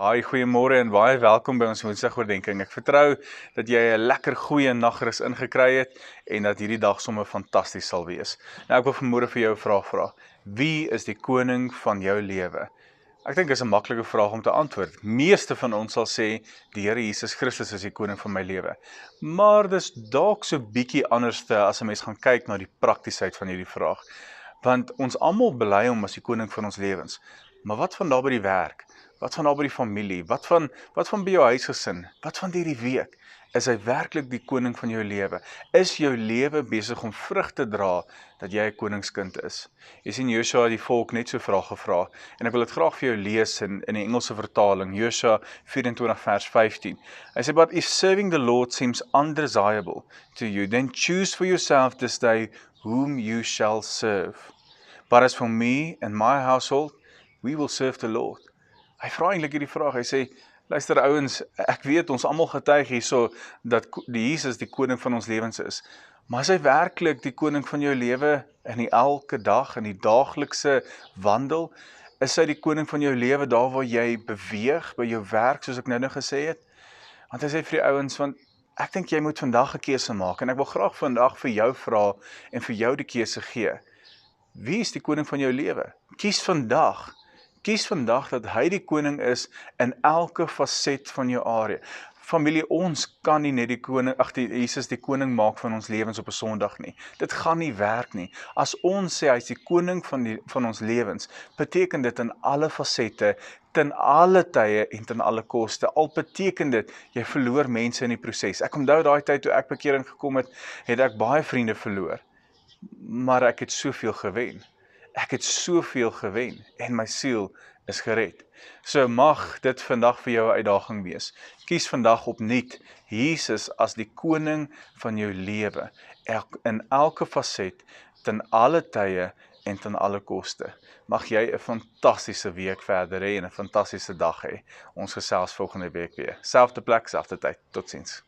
Hi, goeiemôre en baie welkom by ons Woensdagoordenkings. Ek vertrou dat jy 'n lekker goeie nagrus ingekry het en dat hierdie dag sommer fantasties sal wees. Nou ek wil vanmôre vir jou 'n vraag vra. Wie is die koning van jou lewe? Ek dink dis 'n maklike vraag om te antwoord. Meeste van ons sal sê die Here Jesus Christus is die koning van my lewe. Maar dis dalk so bietjie anderste as 'n mens gaan kyk na die praktiesheid van hierdie vraag. Want ons almal bely hom as die koning van ons lewens. Maar wat van daar by die werk? Wat van daar by die familie? Wat van by jou huisgesin? Wat van hierdie week? Is hy werklik die koning van jou lewe? Is jou lewe besig om vrug te dra dat jy 'n koningskind is? Jy sien Josua het die volk net so vraag gevra en ek wil dit graag vir jou lees in die Engelse vertaling, Josua 24 vers 15. Hy sê, "But if serving the Lord seems undesirable to you, then choose for yourself this day whom you shall serve. But as for me and my household, we will serve the Lord." Hy vra eintlik hierdie vraag, hy sê, luister ouens, ek weet ons almal getuig hierso dat die Jesus die koning van ons lewens is, maar is hy werklik die koning van jou lewe in die elke dag, in die daaglikse wandel? Is hy die koning van jou lewe daar waar jy beweeg, by jou werk, soos ek nou gesê het? Want hy sê vir die ouens, want ek dink jy moet vandag 'n keuse maak, en ek wil graag vandag vir jou vra en vir jou die keuse gee. Wie is die koning van jou lewe? Kies vandag dat hy die koning is in elke faset van jou area. Familie, ons kan nie net Jesus die koning maak van ons lewens op 'n Sondag nie. Dit gaan nie werk nie. As ons sê hy is die koning van ons lewens, beteken dit in alle fasette, ten alle tye en ten alle koste. Al beteken dit, jy verloor mense in die proses. Ek onthou daai tyd toe ek bekering gekom het, het ek baie vriende verloor. Maar ek het soveel gewen. En my siel is gered. So mag dit vandag vir jou 'n uitdaging wees. Kies vandag opnuut Jesus as die koning van jou lewe, in elke faset, ten alle tye en ten alle koste. Mag jy 'n fantastiese week verder hê en 'n fantastiese dag hê. Ons gesels volgende week weer. Selfde plek, selfde tyd. Totsiens.